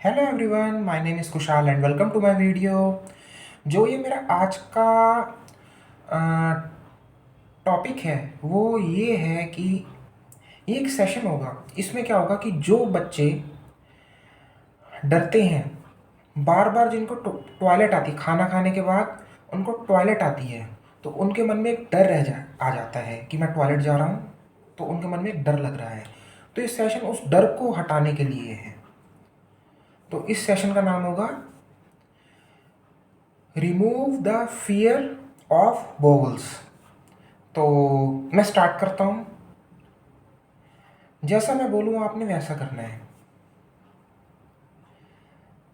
Hello everyone, my name is Kushal and welcome to my video. जो ये मेरा आज का टॉपिक है वो ये है कि ये एक सेशन होगा। इसमें क्या होगा कि जो बच्चे डरते हैं, बार बार जिनको टॉयलेट आती है, खाना खाने के बाद उनको टॉयलेट आती है, तो उनके मन में एक डर आ जाता है कि मैं टॉयलेट जा रहा हूँ, तो उनके मन में एक डर लग रहा है। तो इस सेशन उस डर को हटाने के लिए है। तो इस सेशन का नाम होगा रिमूव द फियर ऑफ बॉबल्स। तो मैं स्टार्ट करता हूँ। जैसा मैं बोलूँ आपने वैसा करना है।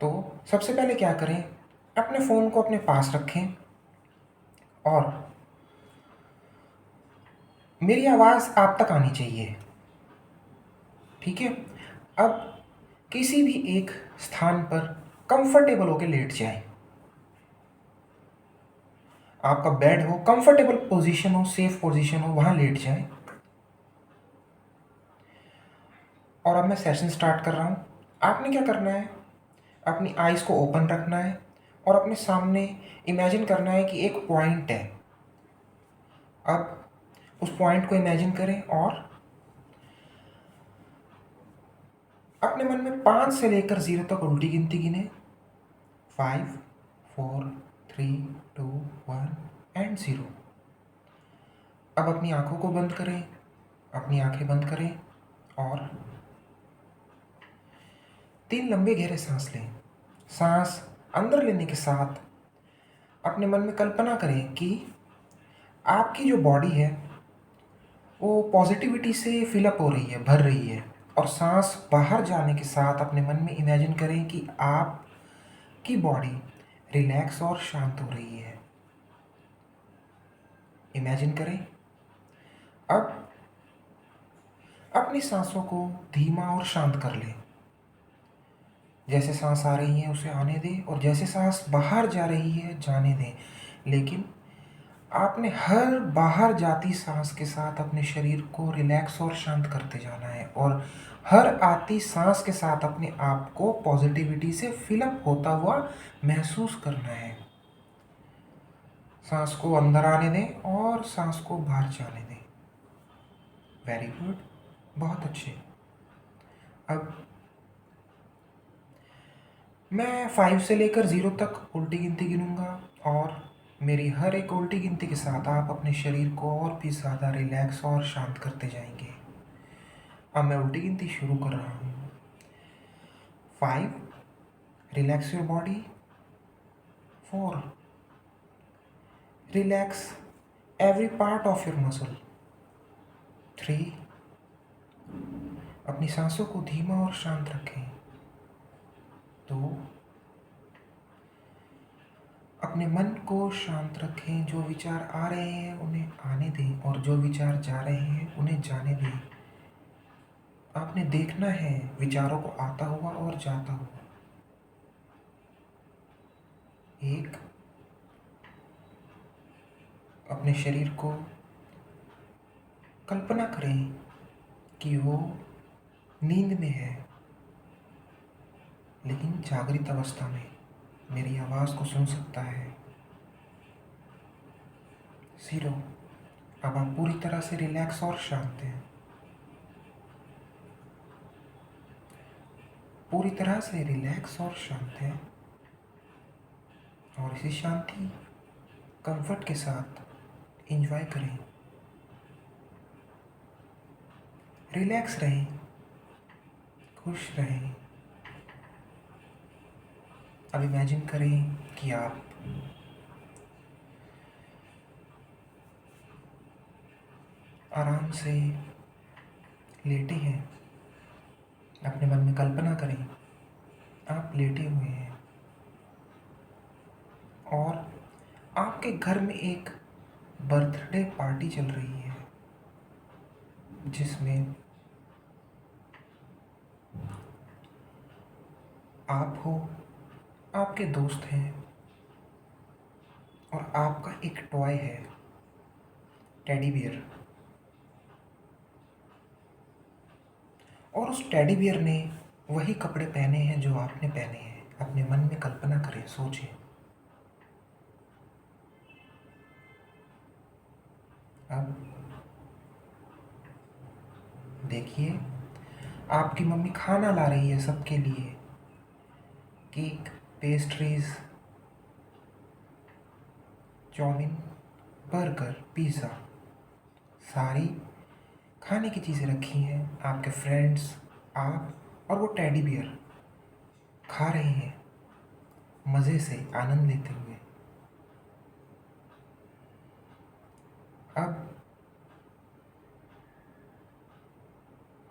तो सबसे पहले क्या करें, अपने फ़ोन को अपने पास रखें और मेरी आवाज़ आप तक आनी चाहिए। ठीक है। अब किसी भी एक स्थान पर कंफर्टेबल होकर लेट जाएं। आपका बेड हो, कंफर्टेबल पोजीशन हो, सेफ पोजीशन हो, वहाँ लेट जाएं। और अब मैं सेशन स्टार्ट कर रहा हूँ। आपने क्या करना है, अपनी आइज़ को ओपन रखना है और अपने सामने इमेजिन करना है कि एक पॉइंट है। अब उस पॉइंट को इमेजिन करें और अपने मन में 5 से लेकर 0 तक उल्टी गिनती गिने। 5, 4, 3, 2, 1 एंड 0। अब अपनी आंखों को बंद करें, अपनी आंखें बंद करें और 3 लंबे गहरे सांस लें। सांस अंदर लेने के साथ अपने मन में कल्पना करें कि आपकी जो बॉडी है वो पॉजिटिविटी से फिलअप हो रही है, भर रही है। और सांस बाहर जाने के साथ अपने मन में इमेजिन करें कि आपकी बॉडी रिलैक्स और शांत हो रही है। इमेजिन करें। अब अपनी सांसों को धीमा और शांत कर लें। जैसे सांस आ रही है उसे आने दें और जैसे सांस बाहर जा रही है जाने दें। लेकिन आपने हर बाहर जाती सांस के साथ अपने शरीर को रिलैक्स और शांत करते जाना है और हर आती सांस के साथ अपने आप को पॉजिटिविटी से फिलअप होता हुआ महसूस करना है। सांस को अंदर आने दें और सांस को बाहर जाने दें। वेरी गुड, बहुत अच्छे। अब मैं 5 से लेकर 0 तक उल्टी गिनती गिनूंगा और मेरी हर एक उल्टी गिनती के साथ आप अपने शरीर को और भी ज़्यादा रिलैक्स और शांत करते जाएंगे। अब मैं उल्टी गिनती शुरू कर रहा हूँ। 5, relax your body. 4, relax every part of your muscle. 3, अपनी सांसों को धीमा और शांत रखें। 2, अपने मन को शांत रखें। जो विचार आ रहे हैं उन्हें आने दें और जो विचार जा रहे हैं उन्हें जाने दें। आपने देखना है विचारों को आता हुआ और जाता हुआ। 1, अपने शरीर को कल्पना करें कि वो नींद में है, लेकिन जागृत अवस्था में मेरी आवाज़ को सुन सकता है। 0, अब आप पूरी तरह से रिलैक्स और शांत हैं। पूरी तरह से रिलैक्स और शांत हैं और इसी शांति, कंफर्ट के साथ एंजॉय करें। रिलैक्स रहें, खुश रहें। अब इमेजिन करें कि आप आराम से लेटे हैं। अपने मन में कल्पना करें आप लेटे हुए हैं और आपके घर में एक बर्थडे पार्टी चल रही है जिसमें आप हो, आपके दोस्त हैं और आपका एक टॉय है, टेडी बियर। और उस टेडी बियर ने वही कपड़े पहने हैं जो आपने पहने हैं। अपने मन में कल्पना करें, सोचें। अब देखिए, आपकी मम्मी खाना ला रही है सबके लिए। Cake, pastries, chowmein, burger, pizza, सारी खाने की चीज़ें रखी हैं। आपके फ्रेंड्स, आप और वो टेडी बियर खा रहे हैं मज़े से, आनंद लेते हुए। अब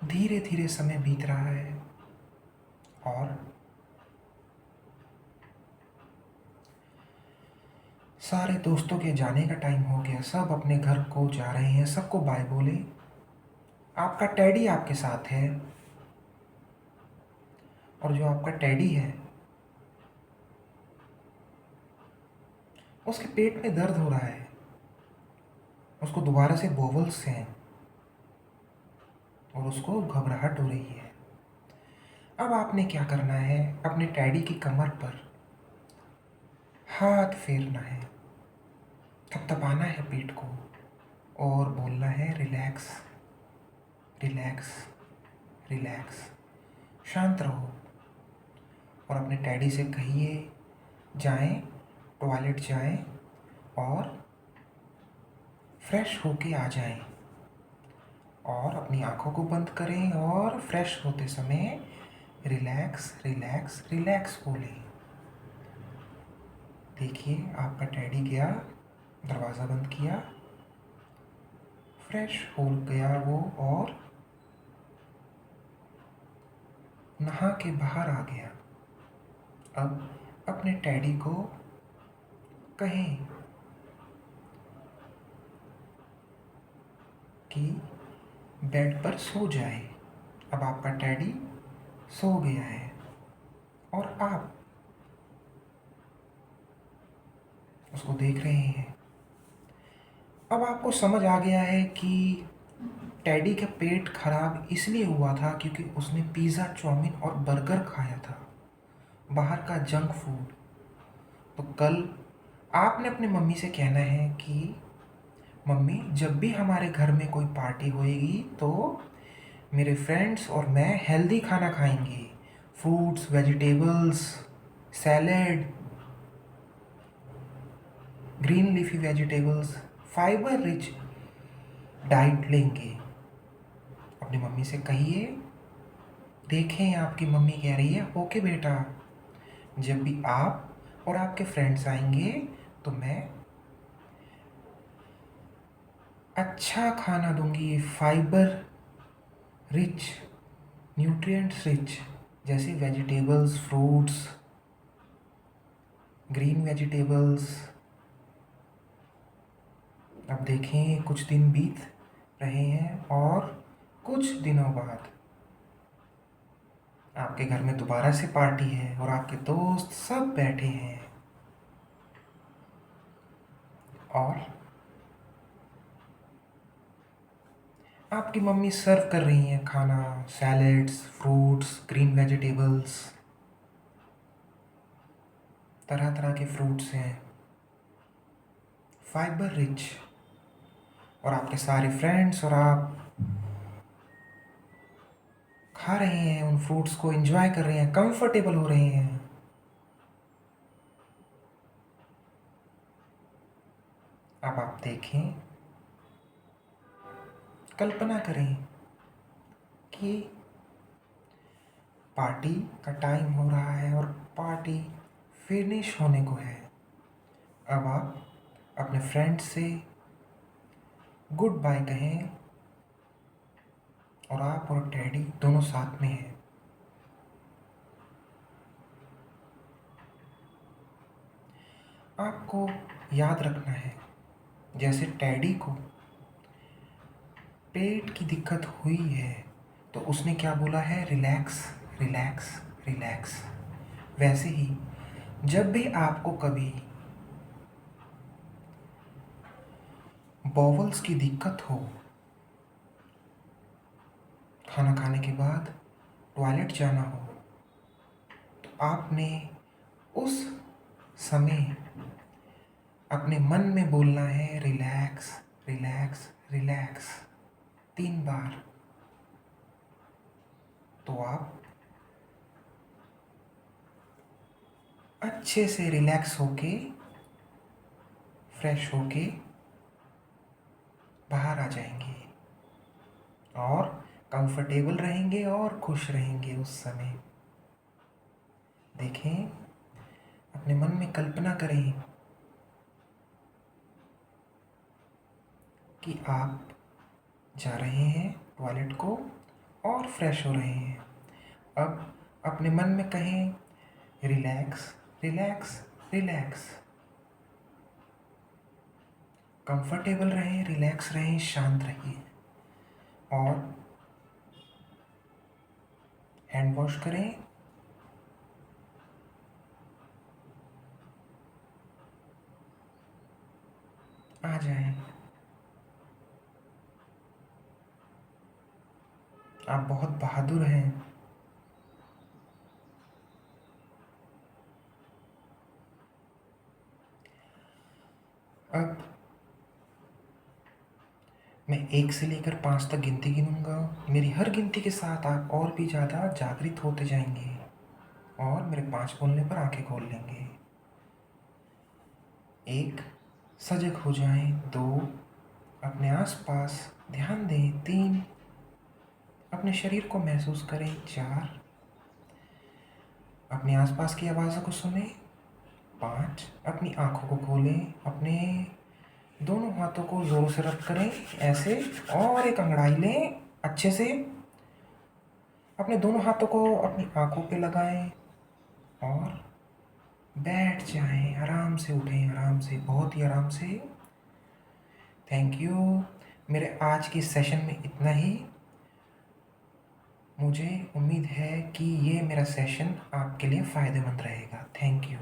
धीरे धीरे समय बीत रहा है और सारे दोस्तों के जाने का टाइम हो गया। सब अपने घर को जा रहे हैं, सबको बाय बोले। आपका टैडी आपके साथ है और जो आपका टैडी है उसके पेट में दर्द हो रहा है। उसको दोबारा से बोवल्स हैं और उसको घबराहट हो रही है। अब आपने क्या करना है, अपने टैडी की कमर पर हाथ फेरना है, थपथपाना है पीठ को और बोलना है रिलैक्स, रिलैक्स, रिलैक्स। शांत रहो और अपने टैडी से कहिए जाएं, टॉयलेट जाएं और फ्रेश होके आ जाएं। और अपनी आँखों को बंद करें और फ्रेश होते समय रिलैक्स, रिलैक्स, रिलैक्स बोलें। देखिए, आपका टैडी गया, दरवाज़ा बंद किया, फ्रेश हो गया वो और नहा के बाहर आ गया। अब अपने टैडी को कहें कि बेड पर सो जाए। अब आपका टैडी सो गया है और आप उसको देख रहे हैं। अब आपको समझ आ गया है कि टैडी का पेट खराब इसलिए हुआ था क्योंकि उसने पिज़्ज़ा, चाउमीन और बर्गर खाया था, बाहर का जंक फूड। तो कल आपने अपनी मम्मी से कहना है कि मम्मी, जब भी हमारे घर में कोई पार्टी होएगी तो मेरे फ्रेंड्स और मैं हेल्दी खाना खाएंगे। Fruits, vegetables, salad, green leafy vegetables, fibre rich diet लेंगे। अपनी मम्मी से कहिए। देखें, आपकी मम्मी कह रही है ओके बेटा, जब भी आप और आपके फ्रेंड्स आएंगे तो मैं अच्छा खाना दूंगी, फाइबर रिच, न्यूट्रिएंट्स रिच, जैसे वेजिटेबल्स, फ्रूट्स, ग्रीन वेजिटेबल्स। अब देखें, कुछ दिन बीत रहे हैं और कुछ दिनों बाद आपके घर में दोबारा से पार्टी है और आपके दोस्त सब बैठे हैं और आपकी मम्मी सर्व कर रही हैं खाना, सैलेड्स, फ्रूट्स, ग्रीन वेजिटेबल्स, तरह तरह के फ्रूट्स हैं, फाइबर रिच। और आपके सारे फ्रेंड्स और आप खा रहे हैं, उन फ्रूट्स को एंजॉय कर रहे हैं, कंफर्टेबल हो रहे हैं। अब आप देखें, कल्पना करें कि पार्टी का टाइम हो रहा है और पार्टी फिनिश होने को है। अब आप अपने फ्रेंड्स से गुड बाय कहें और आप और टैडी दोनों साथ में हैं। आपको याद रखना है, जैसे टैडी को पेट की दिक्कत हुई है तो उसने क्या बोला है, रिलैक्स, रिलैक्स, रिलैक्स। वैसे ही जब भी आपको कभी बॉवल्स की दिक्कत हो, खाना खाने के बाद टॉयलेट जाना हो, आपने उस समय अपने मन में बोलना है रिलैक्स, रिलैक्स, रिलैक्स 3 बार। तो आप अच्छे से रिलैक्स होके, फ्रेश होके बाहर आ जाएंगे और कंफर्टेबल रहेंगे और खुश रहेंगे उस समय। देखें, अपने मन में कल्पना करें कि आप जा रहे हैं टॉयलेट को और फ्रेश हो रहे हैं। अब अपने मन में कहें रिलैक्स, रिलैक्स, रिलैक्स। कंफर्टेबल रहें, रिलैक्स रहें, शांत रहिए और हैंड वॉश करें। आ जाएं। आप बहुत बहादुर हैं। अब मैं 1 से लेकर 5 तक गिनती गिनूंगा। मेरी हर गिनती के साथ आप और भी ज़्यादा जागृत होते जाएंगे और मेरे 5 बोलने पर आंखें खोल लेंगे। 1, सजग हो जाएं। 2, अपने आसपास ध्यान दें। 3, अपने शरीर को महसूस करें। 4, अपने आसपास की आवाज़ों को सुने। 5, अपनी आंखों को खोलें। अपने दोनों हाथों को ज़ोर से रब करें ऐसे और एक अंगड़ाई लें अच्छे से। अपने दोनों हाथों को अपनी आंखों पे लगाएं और बैठ जाएं। आराम से उठें, आराम से, बहुत ही आराम से। Thank you. मेरे आज की सेशन में इतना ही। मुझे उम्मीद है कि ये मेरा सेशन आपके लिए फ़ायदेमंद रहेगा। Thank you.